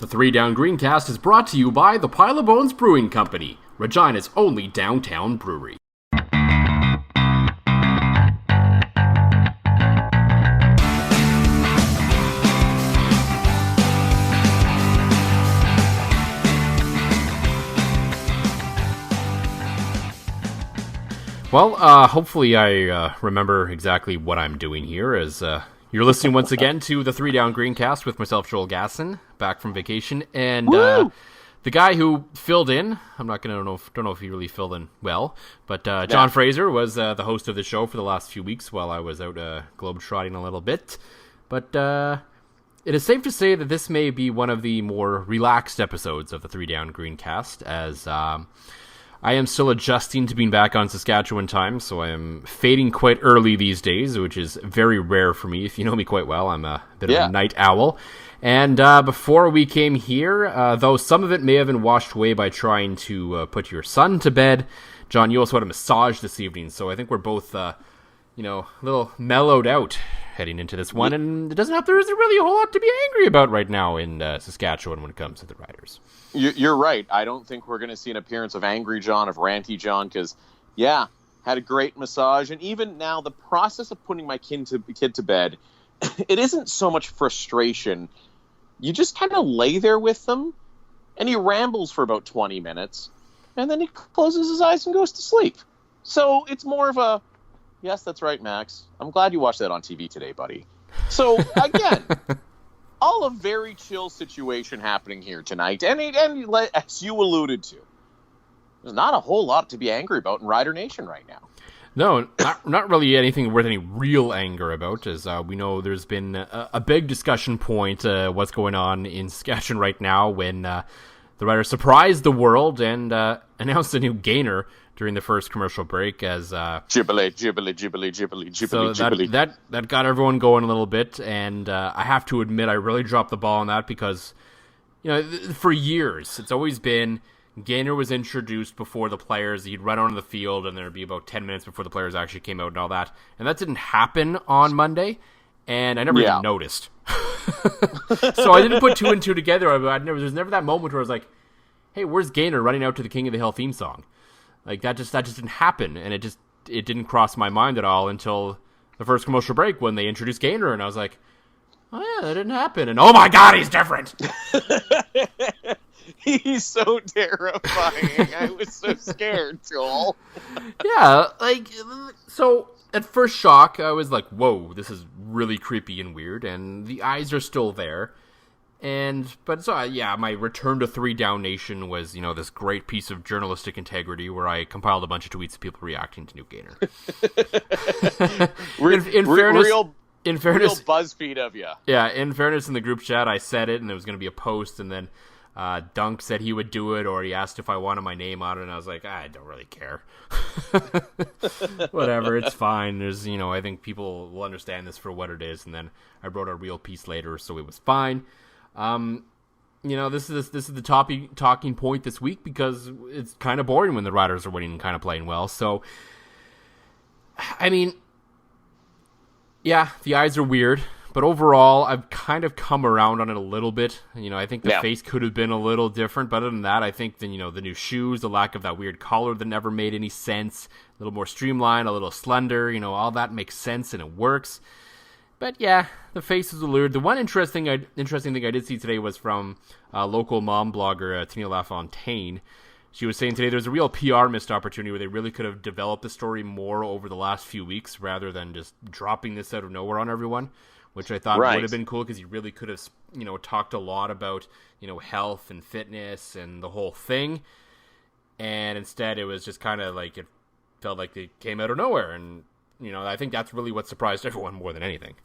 The Three Down Greencast is brought to you by the Pile of Bones Brewing Company, Regina's only downtown brewery. Well, hopefully I remember exactly what I'm doing here, as you're listening once again to the Three Down Greencast with myself, Joel Gasson, back from vacation, and the guy who filled in. I'm not gonna don't know if he really filled in well, but John Fraser was the host of the show for the last few weeks while I was out globetrotting a little bit. But it is safe to say that this may be one of the more relaxed episodes of the Three Down Greencast, as I am still adjusting to being back on Saskatchewan time, so I am fading quite early these days, which is very rare for me. If you know me quite well, I'm a bit of a night owl. And before we came here, though some of it may have been washed away by trying to put your son to bed, John, you also had a massage this evening, so I think we're both, a little mellowed out heading into this one, and there isn't really a whole lot to be angry about right now in Saskatchewan when it comes to the Riders. You're right. I don't think we're going to see an appearance of Angry John, of Ranty John, because, had a great massage. And even now, the process of putting my kid to bed, it isn't so much frustration. You just kind of lay there with them, and he rambles for about 20 minutes, and then he closes his eyes and goes to sleep. So it's more of a, yes, that's right, Max. I'm glad you watched that on TV today, buddy. So, again... all a very chill situation happening here tonight, and as you alluded to, there's not a whole lot to be angry about in Rider Nation right now. No, not really anything worth any real anger about, as we know there's been a big discussion point, what's going on in Saskatchewan right now, when the Riders surprised the world and announced a new gainer during the first commercial break, as Jubilee. So that got everyone going a little bit, and I have to admit I really dropped the ball on that, because for years it's always been gainer was introduced before the players. He'd run onto the field, and there'd be about 10 minutes before the players actually came out and all that, and that didn't happen on Monday, and I never even noticed. So I didn't put two and two together. There's never that moment where I was like, hey, where's Gainer running out to the King of the Hill theme song? Like, that just didn't happen, and it didn't cross my mind at all until the first commercial break when they introduced Gainer, and I was like, oh yeah, that didn't happen, and oh my god, he's different! He's so terrifying. I was so scared, Joel. Yeah, so at first shock, I was like, whoa, this is really creepy and weird, and the eyes are still there. My return to Three Down Nation was, this great piece of journalistic integrity where I compiled a bunch of tweets of people reacting to new Gainer. In fairness, real BuzzFeed of you. Yeah, in fairness, in the group chat, I said it, and there was going to be a post, and then Dunk said he would do it, or he asked if I wanted my name on it, and I was like, I don't really care. Whatever, it's fine. There's, I think people will understand this for what it is, and then I wrote a real piece later, so it was fine. This is the talking point this week, because it's kind of boring when the Riders are winning and kind of playing well. So, I mean, yeah, the eyes are weird, but overall, I've kind of come around on it a little bit. I think the face could have been a little different, but other than that, I think the new shoes, the lack of that weird collar that never made any sense, a little more streamlined, a little slender, all that makes sense and it works. But yeah, the face is allured. The one interesting thing I did see today was from local mom blogger Tina LaFontaine. She was saying today there's a real PR missed opportunity where they really could have developed the story more over the last few weeks rather than just dropping this out of nowhere on everyone, which I thought would have been cool, because you really could have talked a lot about health and fitness and the whole thing, and instead it was just kind of like it felt like they came out of nowhere. And I think that's really what surprised everyone more than anything.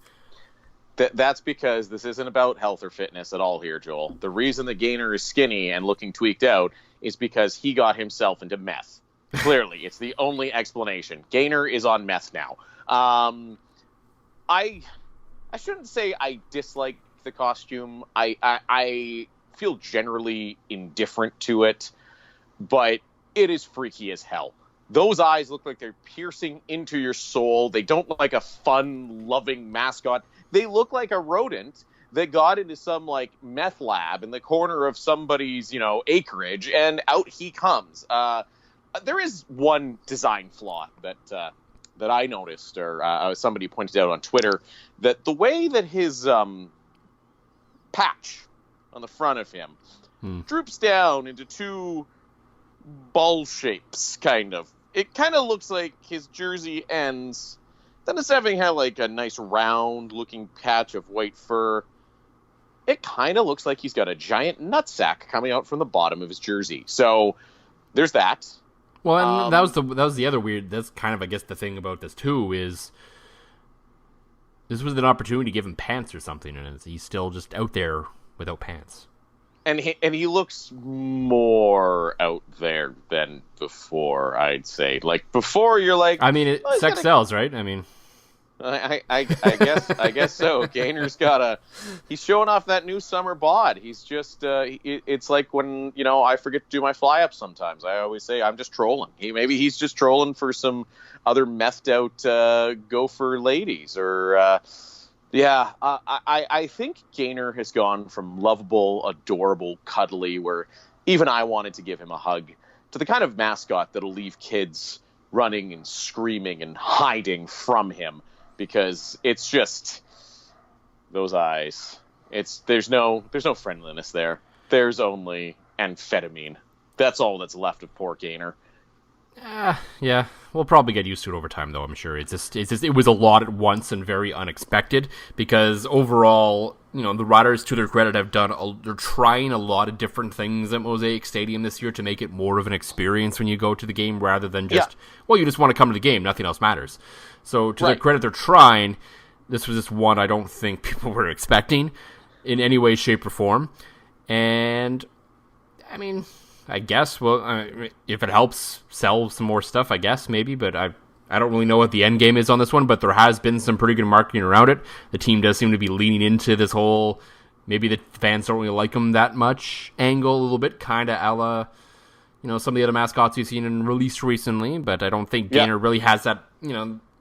That's because this isn't about health or fitness at all here, Joel. The reason the Gainer is skinny and looking tweaked out is because he got himself into meth. Clearly, it's the only explanation. Gainer is on meth now. I shouldn't say I dislike the costume. I feel generally indifferent to it, but it is freaky as hell. Those eyes look like they're piercing into your soul. They don't look like a fun, loving mascot. They look like a rodent that got into some like meth lab in the corner of somebody's, acreage, and out he comes. There is one design flaw that I noticed, or somebody pointed out on Twitter, that the way that his patch on the front of him droops down into two ball shapes, kind of. It kind of looks like his jersey ends, then instead of having had like a nice round-looking patch of white fur, it kind of looks like he's got a giant nutsack coming out from the bottom of his jersey. So there's that. Well, and that was the other weird. That's kind of, I guess, the thing about this too is this was an opportunity to give him pants or something, and he's still just out there without pants. And he looks more out there than before, I'd say. Like before, you're like, I mean, sex sells, right? I mean, I guess so. Gainer's he's showing off that new summer bod. He's just it's like when I forget to do my fly ups sometimes. I always say I'm just trolling. Maybe he's just trolling for some other methed out gopher ladies or. I think Gainer has gone from lovable, adorable, cuddly, where even I wanted to give him a hug, to the kind of mascot that'll leave kids running and screaming and hiding from him, because it's just those eyes. There's no friendliness there. There's only amphetamine. That's all that's left of poor Gainer. Yeah, we'll probably get used to it over time, though. I'm sure it was a lot at once and very unexpected. Because overall, the Riders, to their credit, they're trying a lot of different things at Mosaic Stadium this year to make it more of an experience when you go to the game, rather than just you just want to come to the game, nothing else matters. So to their credit, they're trying. This was just one I don't think people were expecting in any way, shape, or form. And I mean, I guess, if it helps sell some more stuff, I guess, maybe, but I don't really know what the end game is on this one, but there has been some pretty good marketing around it. The team does seem to be leaning into this whole, maybe the fans don't really like them that much angle a little bit, kind of a la, some of the other mascots you've seen and released recently, but I don't think Gainer really has that,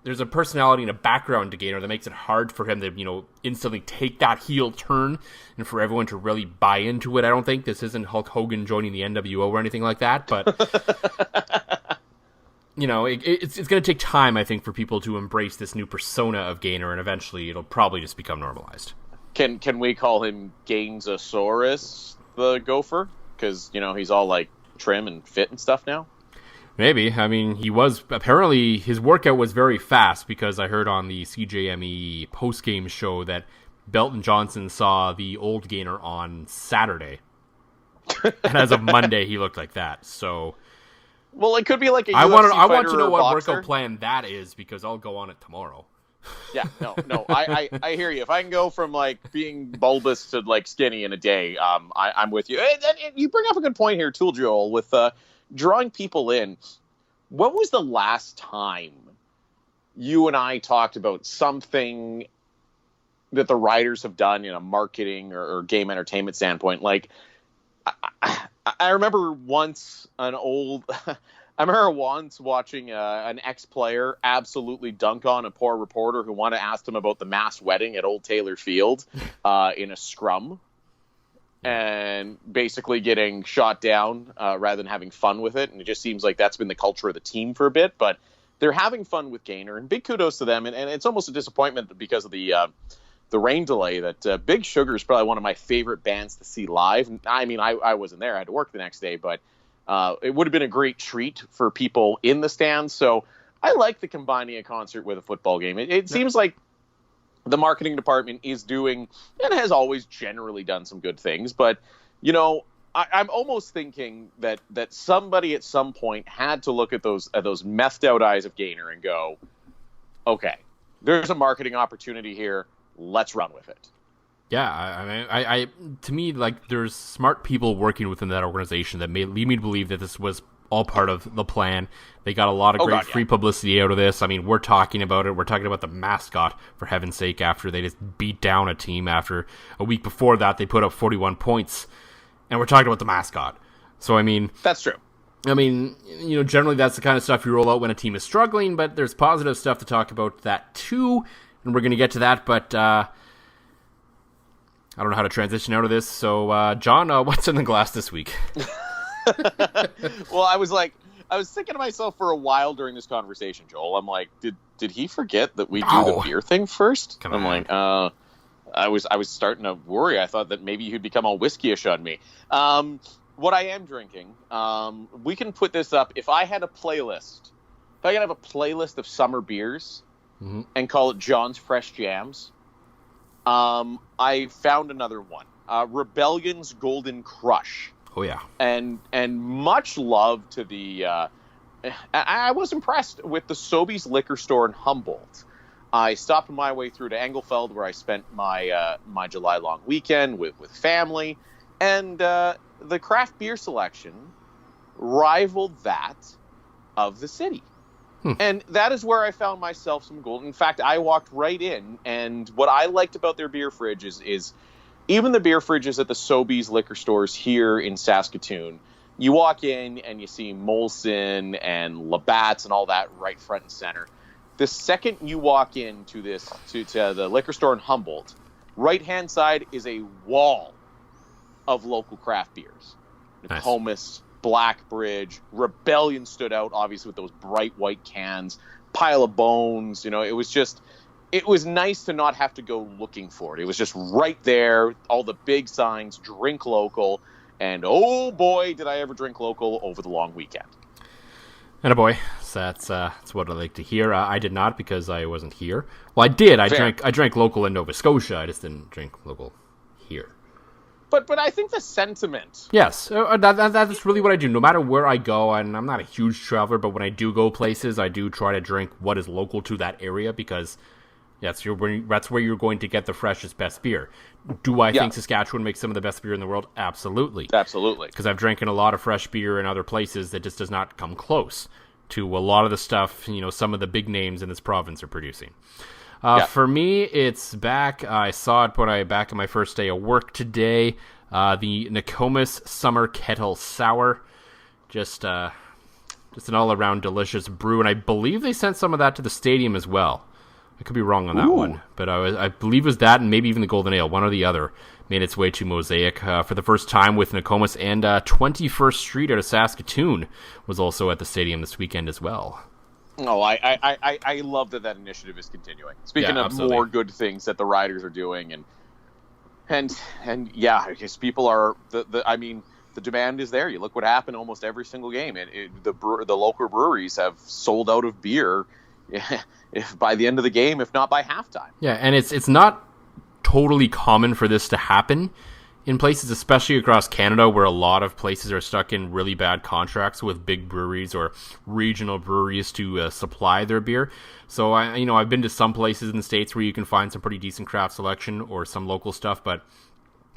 there's a personality and a background to Gainer that makes it hard for him to, instantly take that heel turn and for everyone to really buy into it. I don't think this isn't Hulk Hogan joining the NWO or anything like that, but, it's going to take time, I think, for people to embrace this new persona of Gainer, and eventually it'll probably just become normalized. Can we call him Gainsasaurus, the gopher? Because, he's all, like, trim and fit and stuff now? Maybe. I mean, apparently his workout was very fast, because I heard on the CJME post-game show that Belton Johnson saw the old Gainer on Saturday. And as of Monday, he looked like that. So, well, it could be like a UFC I want to know what boxer. workout plan that is, because I'll go on it tomorrow. Yeah, no, I hear you. If I can go from like being bulbous to like skinny in a day, I'm with you. And you bring up a good point here, too, Joel, with drawing people in. When was the last time you and I talked about something that the writers have done in a marketing or game entertainment standpoint? Like, I remember once watching an ex-player absolutely dunk on a poor reporter who wanted to ask him about the mass wedding at Old Taylor Field in a scrum, and basically getting shot down rather than having fun with it. And it just seems like that's been the culture of the team for a bit. But they're having fun with Gainer, and big kudos to them. And it's almost a disappointment because of the rain delay that Big Sugar is probably one of my favorite bands to see live. I mean, I wasn't there. I had to work the next day, but it would have been a great treat for people in the stands. So I like the combining a concert with a football game. It seems like the marketing department is doing, and has always generally done, some good things. But, I'm almost thinking that somebody at some point had to look at those methed out eyes of Gainer and go, okay, there's a marketing opportunity here. Let's run with it. Yeah, I to me, like, there's smart people working within that organization that lead me to believe that this was all part of the plan. They got a lot of great free publicity out of this. I mean, we're talking about it. We're talking about the mascot, for heaven's sake, after they just beat down a team. After a week before that, they put up 41 points. And we're talking about the mascot. So, I mean... That's true. I mean, generally that's the kind of stuff you roll out when a team is struggling, but there's positive stuff to talk about that too. And we're going to get to that, but... I don't know how to transition out of this. So, John, what's in the glass this week? Well, I was thinking to myself for a while during this conversation, Joel. I'm like, did he forget that we do the beer thing first? Come on. I'm like, I was starting to worry. I thought that maybe he'd become all whiskey-ish on me. What I am drinking, we can put this up. If I had a playlist, if I could have a playlist of summer beers and call it John's Fresh Jams, I found another one. Rebellion's Golden Crush. Oh, yeah. And much love to the... I was impressed with the Sobeys liquor store in Humboldt. I stopped my way through to Engelfeld, where I spent my my July long weekend with family, and the craft beer selection rivaled that of the city. And that is where I found myself some gold. In fact, I walked right in, and what I liked about their beer fridge is even the beer fridges at the Sobeys liquor stores here in Saskatoon, you walk in and you see Molson and Labatt's and all that right front and center. The second you walk into to the liquor store in Humboldt, right-hand side is a wall of local craft beers. Nice. Nokomis, Blackbridge, Rebellion stood out, obviously, with those bright white cans, Pile of Bones. It was nice to not have to go looking for it. It was just right there, all the big signs, drink local, and oh boy, did I ever drink local over the long weekend. And a boy, so that's what I like to hear. I did not, because I wasn't here. Well, I did. I drank local in Nova Scotia. I just didn't drink local here. But I think the sentiment... Yes, that's really what I do. No matter where I go, and I'm not a huge traveler, but when I do go places, I do try to drink what is local to that area, because that's where you're going to get the freshest, best beer. Do I think Saskatchewan makes some of the best beer in the world? Absolutely. Absolutely. Because I've drank a lot of fresh beer in other places that just does not come close to a lot of the stuff, some of the big names in this province are producing. For me, it's back. I saw it back on my first day of work today. The Nokomis Summer Kettle Sour. Just an all-around delicious brew, and I believe they sent some of that to the stadium as well. I could be wrong on that one, but I believe it was that, and maybe even the Golden Ale, one or the other, made its way to Mosaic for the first time with Nokomis, and 21st Street out of Saskatoon was also at the stadium this weekend as well. Oh, I love that initiative is continuing. Speaking of absolutely. More good things that the Riders are doing, and yeah, I guess people are the demand is there. You look what happened almost every single game, and the local breweries have sold out of beer. If by the end of the game, if not by halftime. Yeah, and it's not totally common for this to happen in places, especially across Canada, where a lot of places are stuck in really bad contracts with big breweries or regional breweries to supply their beer. So I've been to some places in the States where you can find some pretty decent craft selection or some local stuff, but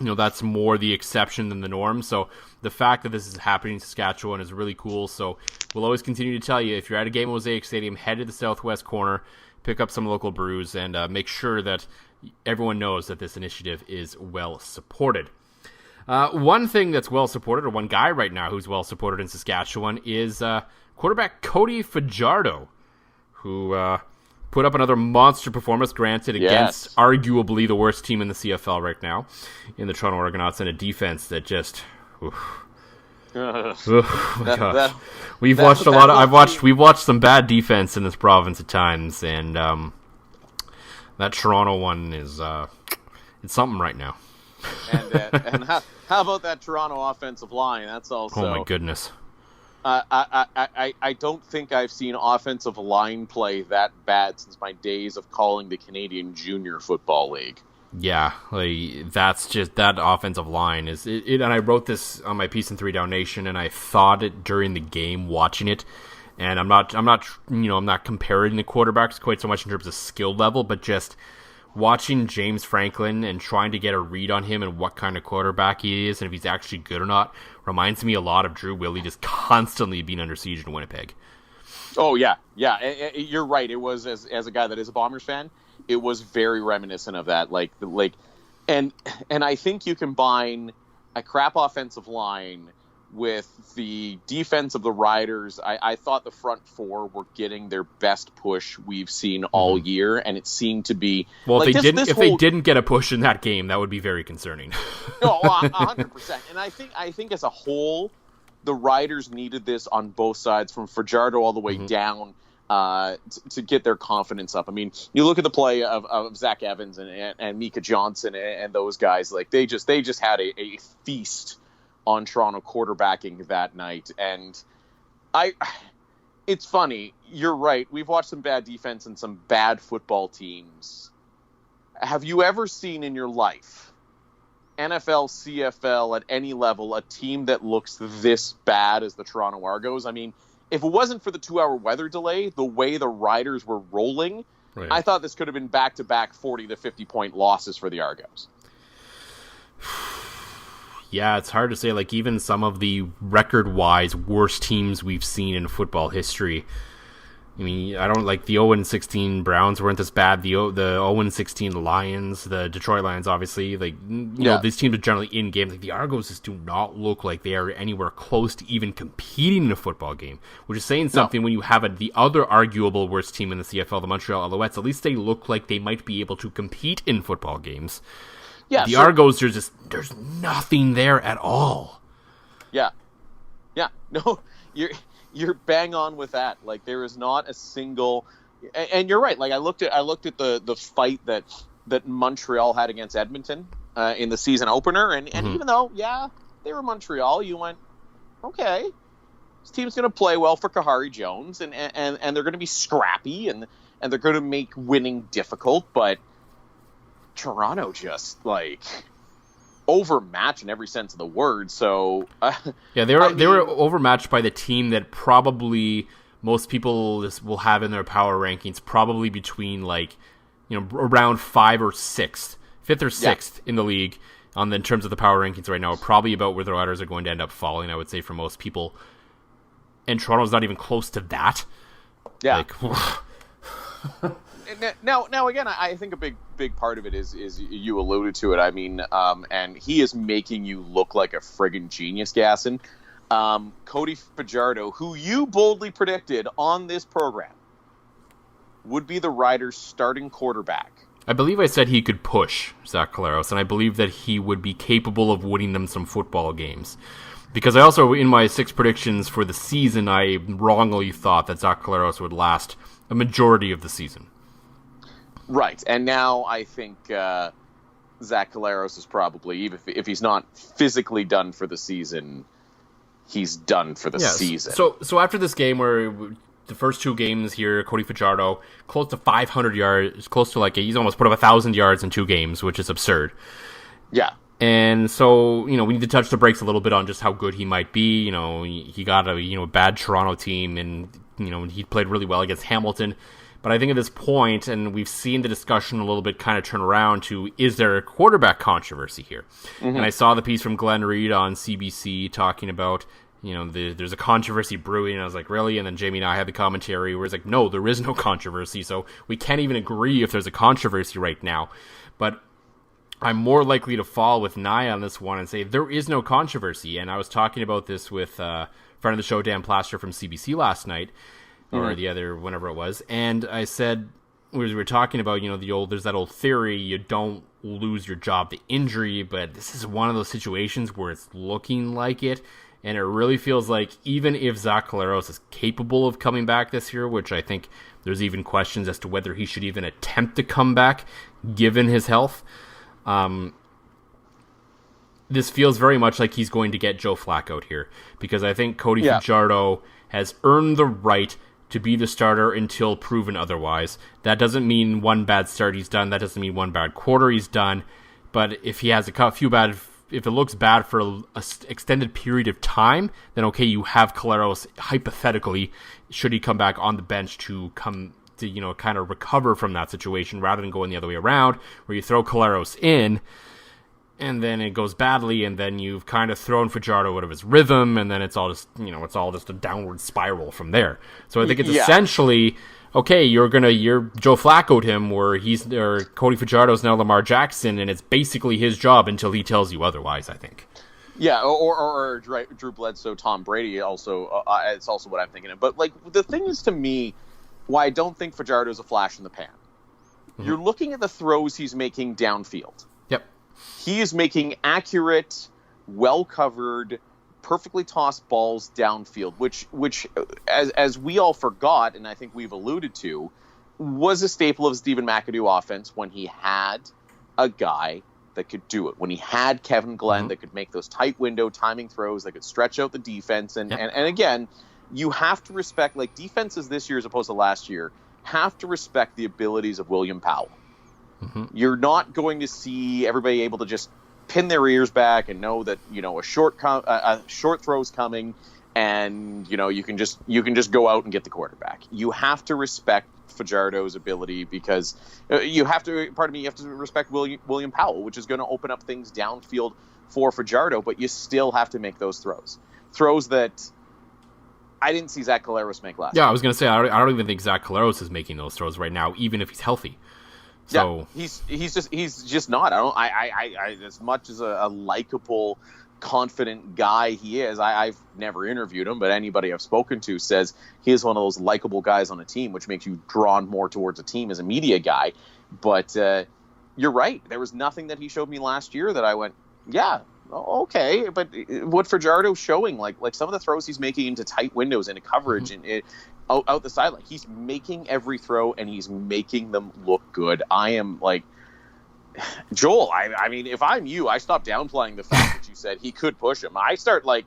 that's more the exception than the norm. So the fact that this is happening in Saskatchewan is really cool. So we'll always continue to tell you, if you're at a game at Mosaic Stadium, head to the southwest corner, pick up some local brews, and make sure that everyone knows that this initiative is well supported. One thing that's well supported, or one guy right now who's well supported in Saskatchewan, is quarterback Cody Fajardo, who put up another monster performance, granted, against arguably the worst team in the CFL right now, in the Toronto Argonauts, and a defense that just... We've watched a lot of... We've watched some bad defense in this province at times, and that Toronto one is... it's something right now. And how about that Toronto offensive line? That's also... Oh, my goodness. I don't think I've seen offensive line play that bad since my days of calling the Canadian Junior Football League. Yeah, that's just that offensive line is it. And I wrote this on my piece in 3 Down Nation, and I thought it during the game watching it. And I'm not comparing the quarterbacks quite so much in terms of skill level, but just watching James Franklin and trying to get a read on him and what kind of quarterback he is and if he's actually good or not reminds me a lot of Drew Willie just constantly being under siege in Winnipeg. Oh, yeah. You're right. It was, as a guy that is a Bombers fan, it was very reminiscent of that. And I think you combine a crap offensive line with the defense of the Riders, I thought the front four were getting their best push we've seen all year, and it seemed to be... Well, if they didn't get a push in that game, that would be very concerning. No, 100%. And I think as a whole, the Riders needed this on both sides, from Fajardo all the way down, to get their confidence up. I mean, you look at the play of Zach Evans and Mika Johnson and those guys, like they just had a feast on Toronto quarterbacking that night. And it's funny, you're right, we've watched some bad defense and some bad football teams. Have you ever seen in your life, NFL, CFL, at any level, a team that looks this bad as the Toronto Argos? I mean, if it wasn't for the 2-hour weather delay, the way the Riders were rolling, right, I thought this could have been back-to-back 40 to 50-point losses for the Argos. Yeah, it's hard to say. Like, even some of the record-wise worst teams we've seen in football history. I mean, I don't like the 0-16 Browns weren't this bad. The 0-16 Lions, the Detroit Lions, obviously. Like, you know, these teams are generally in games. Like, the Argos just do not look like they are anywhere close to even competing in a football game, which is saying something when you have the other arguable worst team in the CFL, the Montreal Alouettes. At least they look like they might be able to compete in football games. Yeah, the Argos, there's nothing there at all. Yeah. No, you're bang on with that. Like, there is not a single, and you're right. Like, I looked at the fight that Montreal had against Edmonton in the season opener, and even though they were Montreal, you went, okay, this team's going to play well for Kahari Jones, and they're going to be scrappy, and they're going to make winning difficult, but Toronto just, like, overmatched in every sense of the word. So they were overmatched by the team that probably most people will have in their power rankings, probably between, like, you know, around 5th or 6th in the league in terms of the power rankings right now, probably about where the Riders are going to end up falling, I would say, for most people. And Toronto's not even close to that. Yeah. Like, Now again, I think a big part of it is you alluded to it. I mean, and he is making you look like a friggin' genius, Gasson. Cody Fajardo, who you boldly predicted on this program would be the Riders' starting quarterback. I believe I said he could push Zach Collaros, and I believe that he would be capable of winning them some football games. Because I also, in my 6 predictions for the season, I wrongly thought that Zach Collaros would last a majority of the season. Right, and now I think Zach Collaros is probably, even if he's not physically done for the season, he's done for the season. So after this game, where the first 2 games here, Cody Fajardo, close to 500 yards, close to, like, he's almost put up 1,000 yards in 2 games, which is absurd. Yeah. And so, you know, we need to touch the brakes a little bit on just how good he might be. You know, he got a bad Toronto team, and, you know, he played really well against Hamilton. But I think at this point, and we've seen the discussion a little bit kind of turn around to, is there a quarterback controversy here? Mm-hmm. And I saw the piece from Glenn Reed on CBC talking about, you know, there's a controversy brewing, and I was like, really? And then Jamie and I had the commentary where it's like, no, there is no controversy, so we can't even agree if there's a controversy right now. But I'm more likely to fall with Nye on this one and say there is no controversy. And I was talking about this with a friend of the show, Dan Plaster from CBC last night, or the other, whenever it was, and I said, we were talking about, you know, there's that old theory, you don't lose your job to injury, but this is one of those situations where it's looking like it, and it really feels like even if Zach Collaros is capable of coming back this year, which I think there's even questions as to whether he should even attempt to come back, given his health, this feels very much like he's going to get Joe Flacco out here, because I think Cody Fajardo has earned the right to be the starter until proven otherwise. That doesn't mean one bad start he's done. That doesn't mean one bad quarter he's done. But if he has if it looks bad for an extended period of time, then okay, you have Collaros hypothetically, should he come back on the bench to you know, kind of recover from that situation, rather than going the other way around, where you throw Collaros in, and then it goes badly, and then you've kind of thrown Fajardo out of his rhythm, and then it's all just a downward spiral from there. So I think it's essentially, okay, you're Joe Flacco'd him, or Cody Fajardo's now Lamar Jackson, and it's basically his job until he tells you otherwise, I think. Yeah, or Drew Bledsoe, Tom Brady. Also, it's also what I'm thinking of. But like the thing is, to me, why I don't think Fajardo is a flash in the pan. Mm-hmm. You're looking at the throws he's making downfield. Yep, he is making accurate, well covered, perfectly tossed balls downfield, which as we all forgot, and I think we've alluded to, was a staple of Stephen McAdoo offense when he had a guy that could do it. When he had Kevin Glenn that could make those tight window timing throws, that could stretch out the defense. And again, you have to respect, like, defenses this year as opposed to last year, have to respect the abilities of William Powell. Mm-hmm. You're not going to see everybody able to just pin their ears back and know that, you know, a short throw's coming and, you know, you can just go out and get the quarterback. You have to respect Fajardo's ability because you have to respect William Powell, which is going to open up things downfield for Fajardo, but you still have to make those throws that I didn't see Zach Caleros make last year. I was going to say, I don't even think Zach Caleros is making those throws right now, even if he's healthy. So yeah, he's just not. I as much as a likable, confident guy he is, I've never interviewed him, but anybody I've spoken to says he is one of those likable guys on a team, which makes you drawn more towards a team as a media guy. But you're right. There was nothing that he showed me last year that I went, yeah, okay. But what Fajardo's showing, like some of the throws he's making into tight windows, into coverage, and out the sideline, he's making every throw and he's making them look good. I am like, Joel, I mean, if I'm you, I stop downplaying the fact that you said he could push him. I start like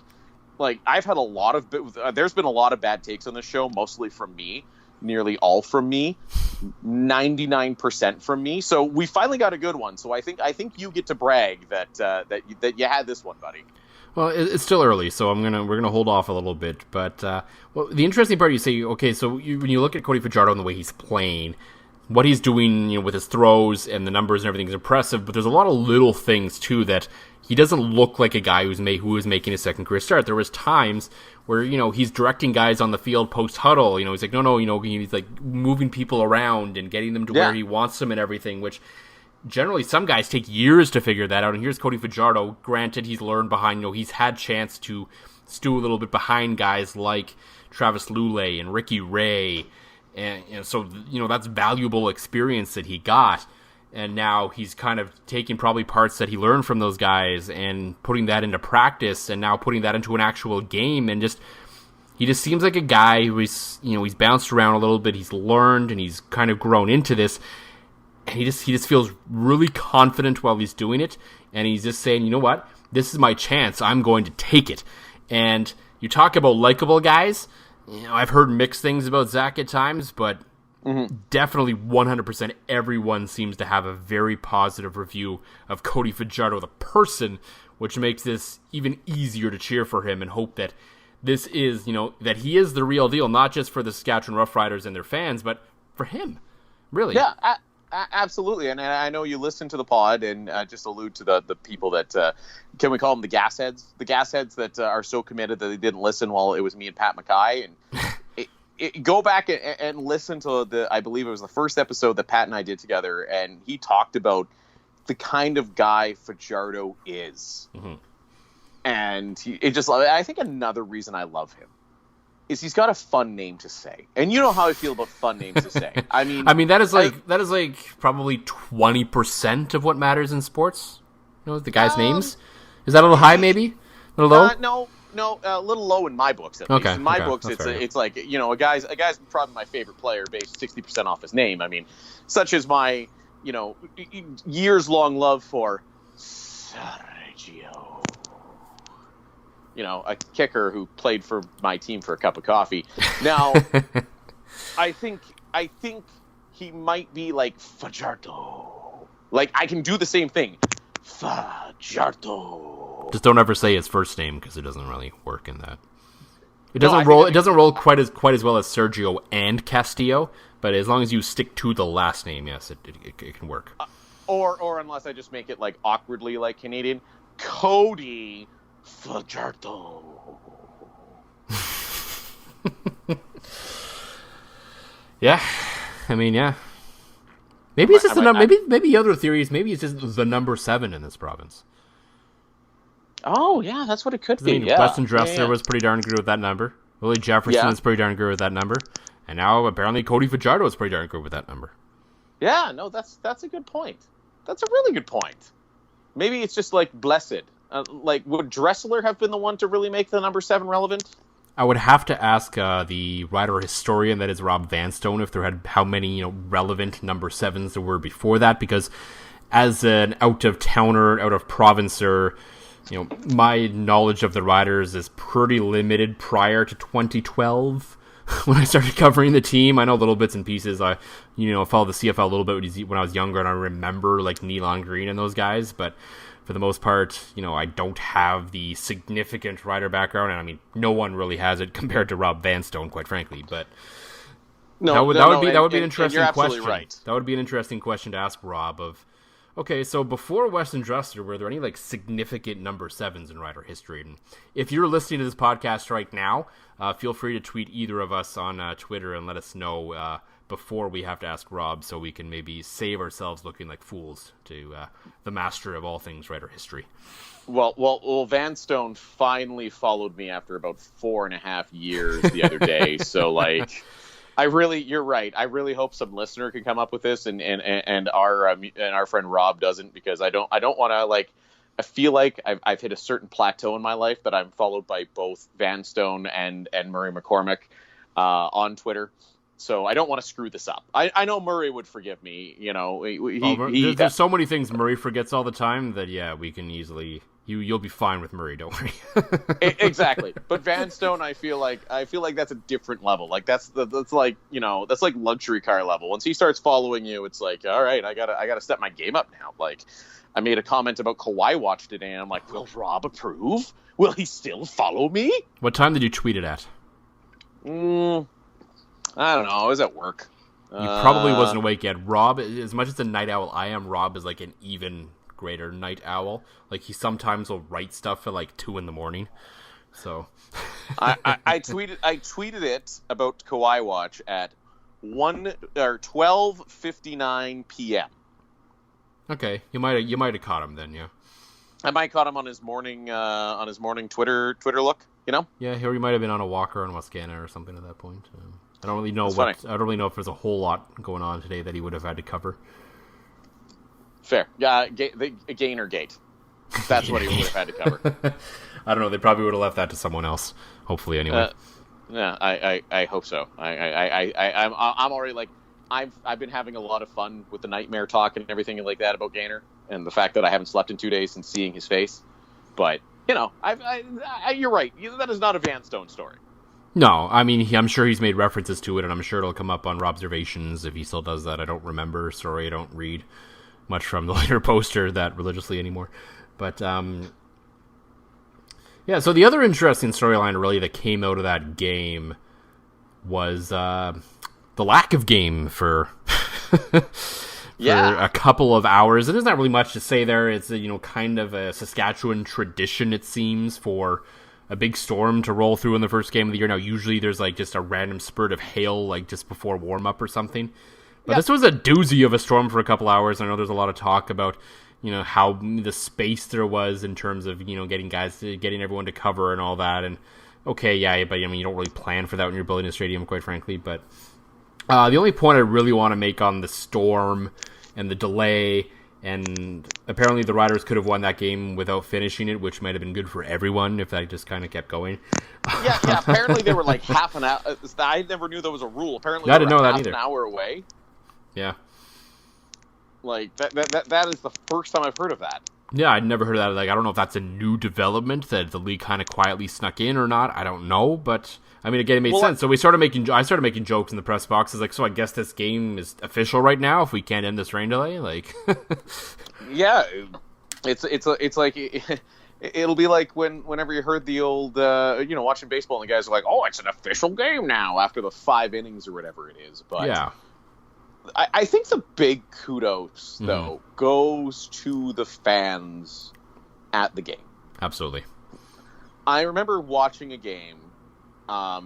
I've had a lot of there's been a lot of bad takes on the show, mostly from me, nearly all from me, 99% from me. So we finally got a good one. So I think you get to brag that you had this one, buddy. Well, it's still early, so we're gonna hold off a little bit. But well, the interesting part, you say, okay, so when you look at Cody Fajardo and the way he's playing, what he's doing, you know, with his throws and the numbers and everything is impressive, but there's a lot of little things too that he doesn't look like a guy who is making his second career start. There was times where, you know, he's directing guys on the field post huddle. You know, he's like, no, you know, he's like moving people around and getting them to where he wants them and everything, which generally some guys take years to figure that out. And here's Cody Fajardo. Granted, he's learned behind, you know, he's had chance to stew a little bit behind guys like Travis Lulay and Ricky Ray. And so, you know, that's valuable experience that he got. And now he's kind of taking probably parts that he learned from those guys and putting that into practice and now putting that into an actual game. And he just seems like a guy who is, you know, he's bounced around a little bit. He's learned and he's kind of grown into this. And he just feels really confident while he's doing it. And he's just saying, you know what? This is my chance. I'm going to take it. And you talk about likable guys. You know, I've heard mixed things about Zach at times, but definitely 100% everyone seems to have a very positive review of Cody Fajardo, the person, which makes this even easier to cheer for him and hope that this is, you know, that he is the real deal, not just for the Saskatchewan Roughriders and their fans, but for him, really. Yeah, absolutely. And I know you listen to the pod and just allude to the people that, can we call them the gas heads? The gas heads that are so committed that they didn't listen while it was me and Pat Mackay. And go back and listen to I believe it was the first episode that Pat and I did together. And he talked about the kind of guy Fajardo is. Mm-hmm. And I think another reason I love him is he's got a fun name to say. And you know how I feel about fun names to say. I mean that is like probably 20% of what matters in sports. You know, the guys' names. Is that a little high, maybe? A little low? No, a little low in my books. At least. In my books, it's like, you know, a guy's probably my favorite player based 60% off his name. I mean, such as my, you know, years long love for Sergio. You know, a kicker who played for my team for a cup of coffee. Now, I think he might be like Fajardo. Like, I can do the same thing. Fajardo. Just don't ever say his first name because it doesn't really work in that. It doesn't roll quite as well as Sergio and Castillo, but as long as you stick to the last name, yes, it can work. Or unless I just make it like awkwardly like Canadian, Cody Fajardo. Yeah, I mean, yeah. Maybe it's just the number. Maybe the other theory is maybe it's just the number 7 in this province. Oh, yeah, that's what it could I be. mean, Yeah. Weston Yeah, Dressler yeah. was pretty darn good with that number. Willie Jefferson Yeah. is pretty darn good with that number. And now apparently Cody Fajardo is pretty darn good with that number. Yeah, no, that's a good point. That's a really good point. Maybe it's just like blessed. Like, would Dressler have been the one to really make the number 7 relevant? I would have to ask the writer historian, that is Rob Vanstone, if there had how many relevant number 7s there were before that, because as an out-of-towner, out-of-provincer, my knowledge of the riders is pretty limited prior to 2012 when I started covering the team. I know little bits and pieces. I followed the CFL a little bit when I was younger, and I remember like Nealon Green and those guys, but for the most part, I don't have the significant rider background, and I mean, no one really has it compared to Rob Vanstone, quite frankly. But that would be an interesting question. Right. That would be an interesting question to ask Rob. Okay, so before Weston Dressler, were there any like significant number 7s in rider history? And if you're listening to this podcast right now, feel free to tweet either of us on Twitter and let us know before we have to ask Rob, so we can maybe save ourselves looking like fools to the master of all things rider history. Well, Vanstone finally followed me after about 4.5 years the other day. So like, you're right. I really hope some listener can come up with this, and our friend Rob doesn't, because I don't want to like. I feel like I've hit a certain plateau in my life that I'm followed by both Vanstone and Murray McCormick on Twitter. So I don't want to screw this up. I know Murray would forgive me. There's so many things Murray forgets all the time that we can easily. You'll be fine with Murray, don't worry. Exactly. But Vanstone, I feel like that's a different level. Like that's like luxury car level. Once he starts following you, it's like, all right, I gotta step my game up now. Like, I made a comment about Kawhi Watch today, and I'm like, will Rob approve? Will he still follow me? What time did you tweet it at? I don't know. I was at work. You probably wasn't awake yet. Rob, as much as a night owl I am, Rob is like an even greater night owl. Like, he sometimes will write stuff at like 2 a.m. So I tweeted it about Kawhi Watch at 12:59 p.m. Okay, you might have caught him then, yeah. I might caught him on his morning Twitter look, Yeah, or he might have been on a walker on Wascana or something at that point. I don't really know I don't really know if there's a whole lot going on today that he would have had to cover. Fair. Yeah, Gainer Gate. That's what he would have had to cover. I don't know. They probably would have left that to someone else. Hopefully, anyway. Yeah, I hope so. I'm already like, I've been having a lot of fun with the nightmare talk and everything like that about Gainer, and the fact that I haven't slept in 2 days since seeing his face. But you're right. That is not a Vanstone story. No, I mean, I'm sure he's made references to it, and I'm sure it'll come up on Robservations if he still does that. I don't remember. Sorry, I don't read much from the later poster that religiously anymore. But, so the other interesting storyline really that came out of that game was the lack of game for a couple of hours. And there's not really much to say there. It's kind of a Saskatchewan tradition, it seems, for a big storm to roll through in the first game of the year. Now, usually there's like just a random spurt of hail like just before warm-up or something. But this was a doozy of a storm for a couple hours. I know there's a lot of talk about how the space there was in terms of getting everyone to cover and all that. And okay, yeah, but I mean, you don't really plan for that when you're building a stadium, quite frankly. But the only point I really want to make on the storm and the delay, and apparently the Riders could have won that game without finishing it, which might have been good for everyone if that just kind of kept going. Yeah. Apparently they were like half an hour. I never knew there was a rule. Apparently I they didn't know were that half either. an hour away. Yeah. Like that is the first time I've heard of that. Yeah, I'd never heard of that. Like, I don't know if that's a new development that the league kind of quietly snuck in or not. I don't know, but I mean, again, it made sense. So I started making jokes in the press boxes, like, so I guess this game is official right now if we can't end this rain delay. Like, yeah, it's like it'll be like whenever you heard the old watching baseball and the guys are like, oh, it's an official game now after the 5 innings or whatever it is. But yeah. I think the big kudos, though, goes to the fans at the game. Absolutely. I remember watching a game, a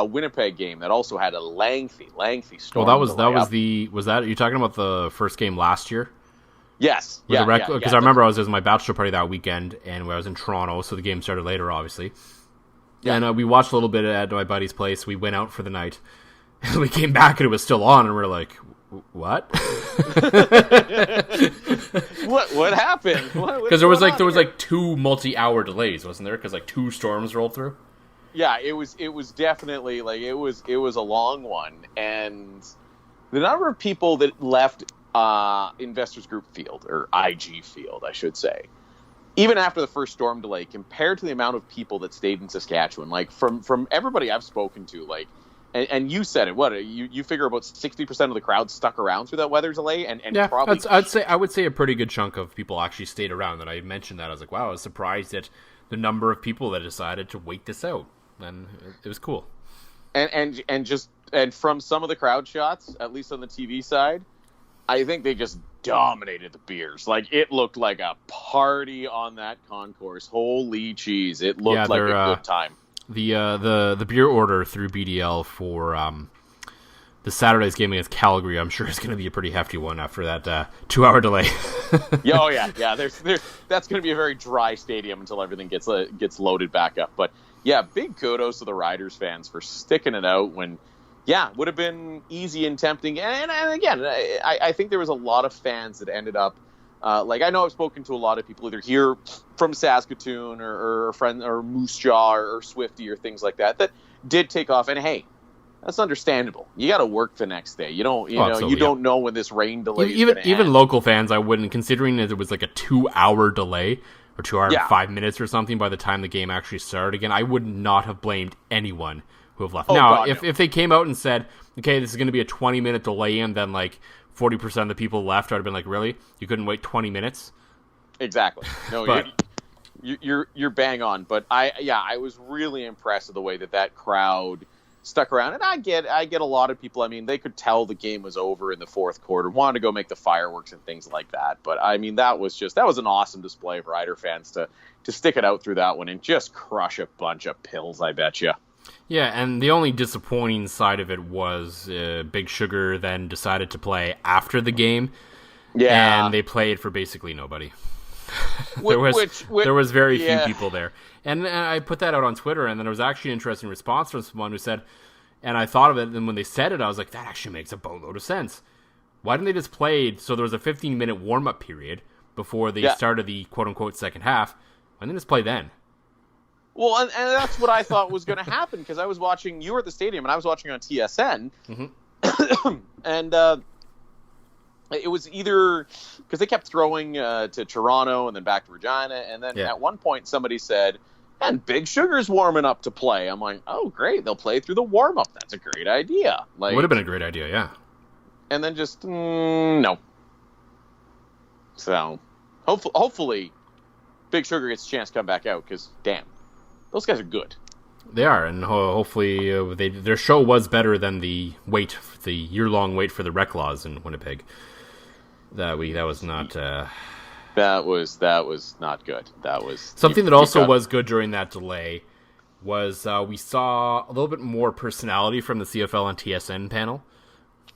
Winnipeg game that also had a lengthy storm. Well, was that you're talking about the first game last year? Yes. Because I remember I was at my bachelor party that weekend, and I was in Toronto, so the game started later, obviously. Yeah. And we watched a little bit at my buddy's place. We went out for the night, and we came back, and it was still on, and we were like, what? What happened? Because there was like 2 multi-hour delays, wasn't there? Because like 2 storms rolled through. Yeah, it was definitely like it was a long one, and the number of people that left Investors Group Field, or IG Field, I should say, even after the first storm delay, compared to the amount of people that stayed in Saskatchewan, like from everybody I've spoken to, like, and you said it, what you figure about 60% of the crowd stuck around through that weather delay, and yeah, probably I would say a pretty good chunk of people actually stayed around. And I mentioned that I was like, wow, I was surprised at the number of people that decided to wait this out, and it was cool. And from some of the crowd shots, at least on the TV side, I think they just dominated the beers. Like, it looked like a party on that concourse. Holy cheese. It looked like a good time. The beer order through BDL for the Saturday's game against Calgary, I'm sure is going to be a pretty hefty one after that 2-hour delay. Yeah. That's going to be a very dry stadium until everything gets loaded back up. But, yeah, big kudos to the Riders fans for sticking it out when... Yeah, would have been easy and tempting. And again, I think there was a lot of fans that ended up, like, I know I've spoken to a lot of people either here from Saskatoon or friend or Moose Jaw or Swifty or things like that did take off. And hey, that's understandable. You got to work the next day. You don't, you don't know when this rain delay is going to even local fans, I wouldn't, considering that it was like a 2-hour delay or 2 hours and 5 minutes or something by the time the game actually started again. I would not have blamed anyone who have left. If they came out and said, okay, this is going to be a 20-minute delay, and then like 40% of the people left, I'd have been like, really? You couldn't wait 20 minutes? Exactly. No, but, you're bang on. But I was really impressed with the way that crowd stuck around. And I get a lot of people. I mean, they could tell the game was over in the fourth quarter, wanted to go make the fireworks and things like that. But I mean, that was an awesome display of Rider fans to stick it out through that one and just crush a bunch of pills, I bet you. Yeah, and the only disappointing side of it was Big Sugar then decided to play after the game. Yeah. And they played for basically nobody. There was very few people there. And I put that out on Twitter, and then there was actually an interesting response from someone who said, and I thought of it, and when they said it, I was like, that actually makes a boatload of sense. Why didn't they just play, so there was a 15-minute warm-up period before they started the quote-unquote second half. Why didn't they just play then? Well, and that's what I thought was going to happen, because I was watching, you were at the stadium, and I was watching on TSN, and it was either, because they kept throwing to Toronto and then back to Regina, and then at one point somebody said, and Big Sugar's warming up to play. I'm like, oh, great, they'll play through the warm-up. That's a great idea. Like, would have been a great idea, yeah. And then just, no. So, hopefully, Big Sugar gets a chance to come back out, because, damn. Those guys are good. They are, and hopefully their show was better than the year-long wait for the Rec Laws in Winnipeg. That was not. That was not good. That was something that also was good during that delay. Was we saw a little bit more personality from the CFL and TSN panel.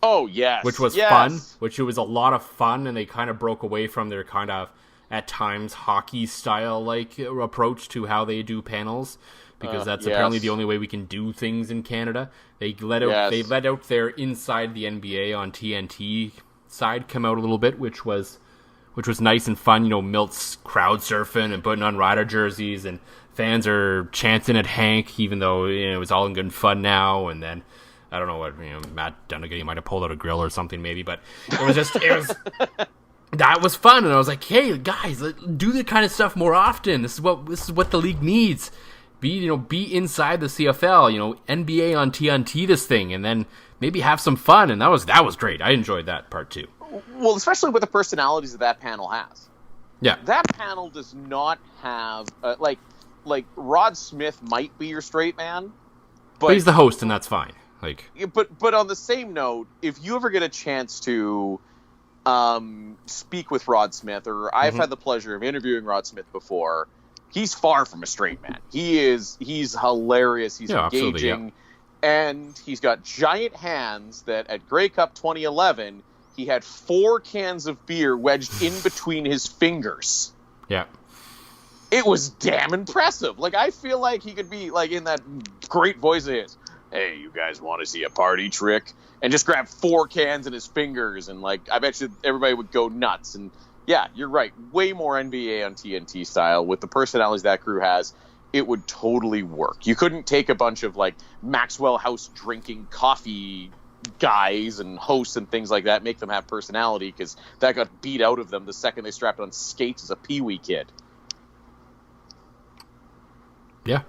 Oh yes, which was fun. Which it was a lot of fun, and they kind of broke away from their kind of, at times, hockey style like approach to how they do panels, because that's apparently the only way we can do things in Canada. They let out their Inside the NBA on TNT side come out a little bit, which was nice and fun. You know, Milt's crowd surfing and putting on Rider jerseys, and fans are chanting at Hank, even though it was all in good fun now. And then I don't know what Matt Dunnigan might have pulled out a grill or something maybe, but it was that was fun, and I was like, "Hey, guys, do the kind of stuff more often. This is what the league needs. Be inside the CFL. NBA on TNT this thing, and then maybe have some fun." And that was great. I enjoyed that part too. Well, especially with the personalities that panel has. Yeah, that panel does not have like Rod Smith might be your straight man, but he's the host, and that's fine. But on the same note, if you ever get a chance to speak with Rod Smith, or I've had the pleasure of interviewing Rod Smith before, he's far from a straight man. He's hilarious. He's engaging, and he's got giant hands that at Grey Cup 2011 he had 4 cans of beer wedged in between his fingers. Yeah. It was damn impressive. Like, I feel like he could be, like, in that great voice of his, hey, you guys want to see a party trick? And just grab 4 cans in his fingers, and, like, I bet you everybody would go nuts. And, yeah, you're right. Way more NBA on TNT style. With the personalities that crew has, it would totally work. You couldn't take a bunch of, like, Maxwell House drinking coffee guys and hosts and things like that, make them have personality, because that got beat out of them the second they strapped on skates as a peewee kid. Yeah,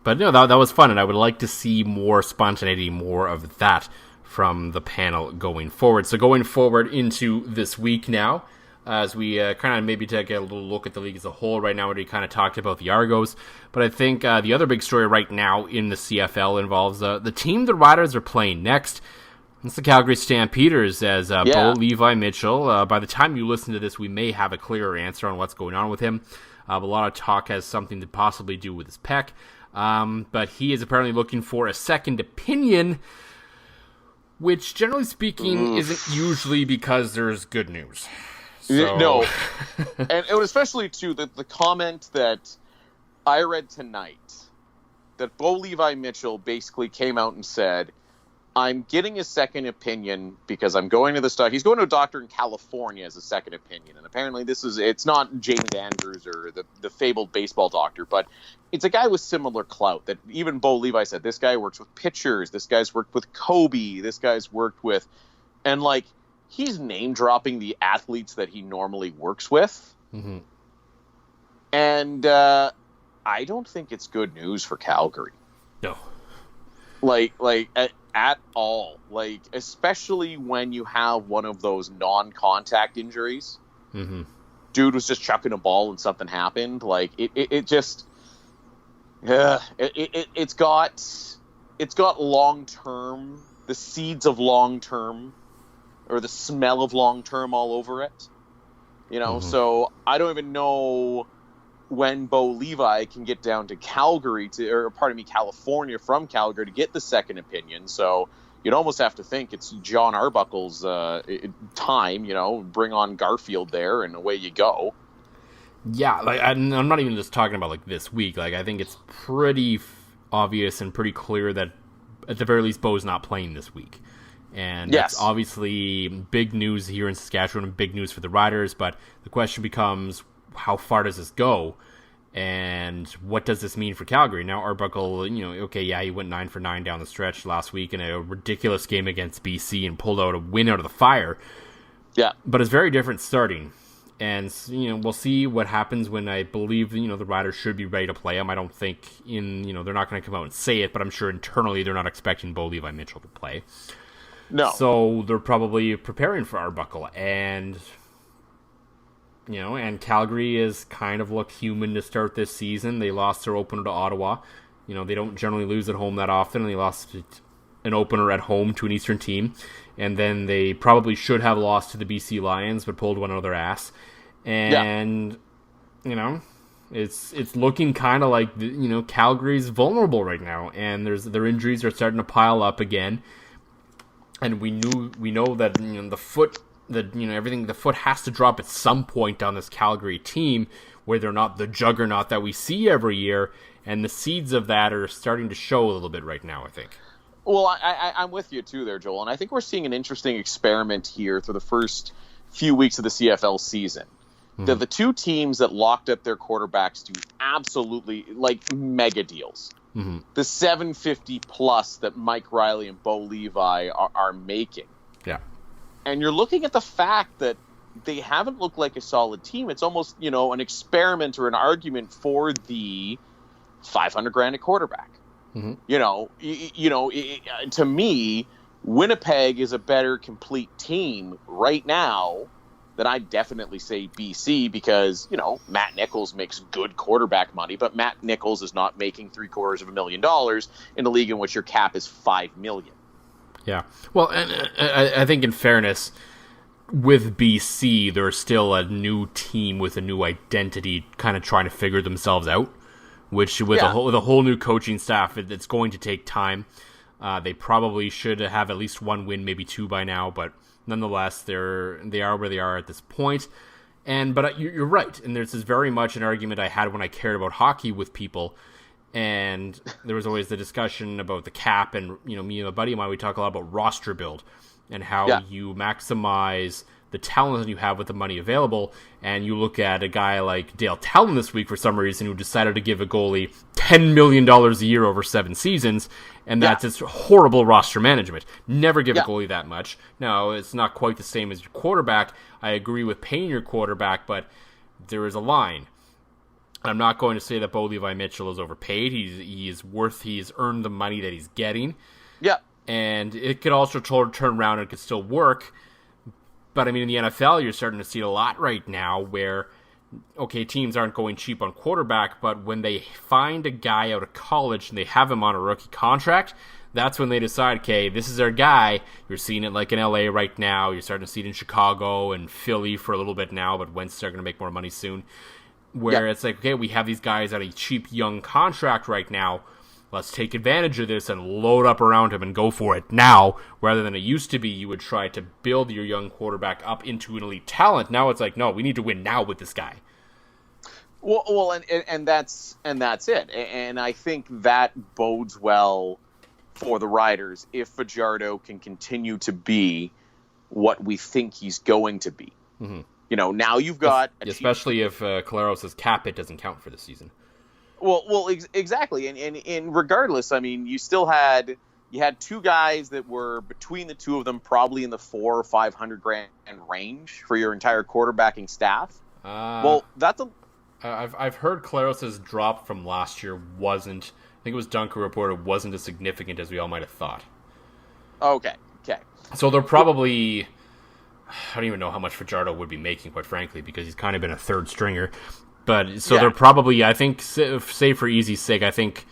but no, that was fun, and I would like to see more spontaneity, more of that from the panel going forward. So going forward into this week now, as we kind of maybe take a little look at the league as a whole. Right now, we already kind of talked about the Argos, but I think the other big story right now in the CFL involves the team the Riders are playing next. It's the Calgary Stampeders, as Bo Levi Mitchell. By the time you listen to this, we may have a clearer answer on what's going on with him. A lot of talk has something to possibly do with his pec. But he is apparently looking for a second opinion, which, generally speaking, isn't usually because there's good news. So... No. And especially, too, the comment that I read tonight, that Bo Levi Mitchell basically came out and said, I'm getting a second opinion because I'm going to the doctor. He's going to a doctor in California as a second opinion. And apparently it's not James Andrews or the fabled baseball doctor, but it's a guy with similar clout that even Bo Levi said, this guy works with pitchers. This guy's worked with Kobe. This guy's worked with, and like, he's name dropping the athletes that he normally works with. Mm-hmm. And I don't think it's good news for Calgary. No. At all. Like, especially when you have one of those non-contact injuries. Mm-hmm. Dude was just chucking a ball and something happened. Like, it's got long-term, the seeds of long-term, or the smell of long-term all over it. You know, so I don't even know when Bo Levi can get down to Calgary California from Calgary to get the second opinion. So you'd almost have to think it's John Arbuckle's time, you know, bring on Garfield there and away you go. Yeah, like I'm not even just talking about like this week. Like, I think it's pretty obvious and pretty clear that at the very least Bo's not playing this week. And that's obviously big news here in Saskatchewan and big news for the Riders, but the question becomes, how far does this go, and what does this mean for Calgary? Now, Arbuckle, you know, okay, yeah, he went 9 for 9 down the stretch last week in a ridiculous game against BC and pulled out a win out of the fire. Yeah. But it's very different starting. And, you know, we'll see what happens when I believe, you know, the Riders should be ready to play him. I don't think they're not going to come out and say it, but I'm sure internally they're not expecting Bo Levi Mitchell to play. No. So they're probably preparing for Arbuckle, and... You know, and Calgary has kind of looked human to start this season. They lost their opener to Ottawa. You know, they don't generally lose at home that often, and they lost an opener at home to an Eastern team. And then they probably should have lost to the BC Lions, but pulled one out of their ass. And, you know, it's looking kind of like, you know, Calgary's vulnerable right now. And their injuries are starting to pile up again. And we know that, you know, the foot has to drop at some point on this Calgary team where they're not the juggernaut that we see every year, and the seeds of that are starting to show a little bit right now, I think. Well, I'm with you too there, Joel, and I think we're seeing an interesting experiment here through the first few weeks of the CFL season. Mm-hmm. The two teams that locked up their quarterbacks to absolutely, like, mega deals. Mm-hmm. The $750 plus that Mike Riley and Bo Levi are making. Yeah. And you're looking at the fact that they haven't looked like a solid team. It's almost, you know, an experiment or an argument for the $500,000 at quarterback. Mm-hmm. To me, Winnipeg is a better complete team right now than I'd definitely say BC, because, you know, Matt Nichols makes good quarterback money, but Matt Nichols is not making $750,000 in a league in which your cap is $5 million. Yeah. Well, and I think in fairness, with BC, they're still a new team with a new identity kind of trying to figure themselves out, which with a whole new coaching staff, it's going to take time. They probably should have at least one win, maybe two by now, but nonetheless, they are where they are at this point. But you're right, and this is very much an argument I had when I cared about hockey with people. And there was always the discussion about the cap, and me and a buddy of mine, we talk a lot about roster build and how you maximize the talent that you have with the money available. And you look at a guy like Dale Talon this week for some reason, who decided to give a goalie $10 million a year over 7 seasons, and that's just horrible roster management. Never give a goalie that much. Now, it's not quite the same as your quarterback. I agree with paying your quarterback, but there is a line. I'm not going to say that Bo Levi Mitchell is overpaid. He's earned the money that he's getting. Yeah. And it could also turn around and it could still work. But I mean, in the NFL, you're starting to see it a lot right now where, okay, teams aren't going cheap on quarterback, but when they find a guy out of college and they have him on a rookie contract, that's when they decide, okay, this is our guy. You're seeing it like in LA right now. You're starting to see it in Chicago and Philly for a little bit now, but Wentz are going to make more money soon. Where it's like, okay, we have these guys on a cheap young contract right now. Let's take advantage of this and load up around him and go for it now, rather than it used to be you would try to build your young quarterback up into an elite talent. Now it's like, no, we need to win now with this guy. Well, and that's it. And I think that bodes well for the Riders if Fajardo can continue to be what we think he's going to be. Mm-hmm. Now you've got... Especially if Collaros' cap hit doesn't count for the season. Well, exactly. And regardless, I mean, you had 2 guys that were, between the two of them, probably in the $400,000 or $500,000 range for your entire quarterbacking staff. That's a... I've heard Collaros' drop from last year wasn't... I think it was Dunker reported wasn't as significant as we all might have thought. Okay. So they're probably... I don't even know how much Fajardo would be making, quite frankly, because he's kind of been a third stringer. But so they're probably, I think, say for easy's sake, I think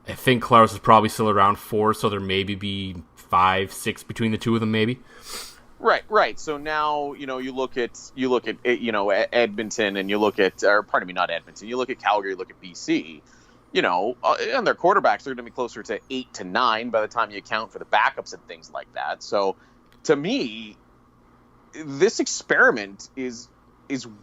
Collaros is probably still around 4, so there maybe be 5, 6 between the two of them, maybe. Right. So now you look at Edmonton, and you look at, or pardon me, not Edmonton. You look at Calgary, you look at BC. And their quarterbacks are going to be closer to 8 to 9 by the time you account for the backups and things like that. So to me, this experiment is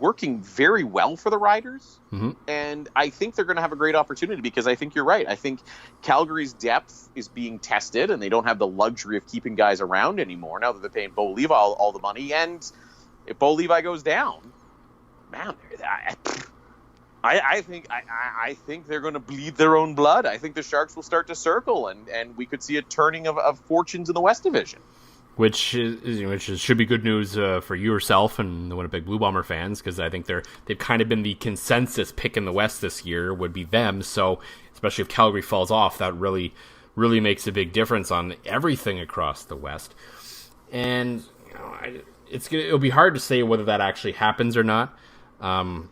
working very well for the Riders, and I think they're going to have a great opportunity because I think you're right. I think Calgary's depth is being tested, and they don't have the luxury of keeping guys around anymore now that they're paying Bo Levi all the money. And if Bo Levi goes down, man, I think they're going to bleed their own blood. I think the Sharks will start to circle, and we could see a turning of fortunes in the West Division. Which should be good news for yourself and the Winnipeg Blue Bomber fans, because I think they've kind of been the consensus pick in the West this year would be them. So especially if Calgary falls off, that really makes a big difference on everything across the West. And it'll be hard to say whether that actually happens or not. I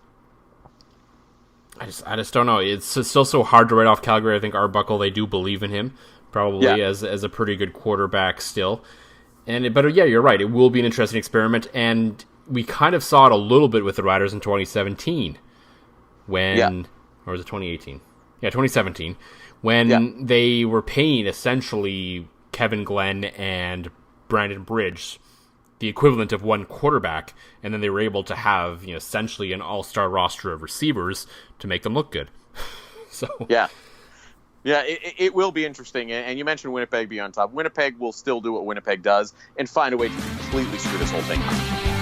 just don't know. It's still so hard to write off Calgary. I think Arbuckle, they do believe in him probably as a pretty good quarterback still. But you're right. It will be an interesting experiment, and we kind of saw it a little bit with the Riders in 2017, or was it 2018? Yeah, 2017, when they were paying essentially Kevin Glenn and Brandon Bridge the equivalent of one quarterback, and then they were able to have essentially an all-star roster of receivers to make them look good. So Yeah, it will be interesting. And you mentioned Winnipeg being on top. Winnipeg will still do what Winnipeg does and find a way to completely screw this whole thing up.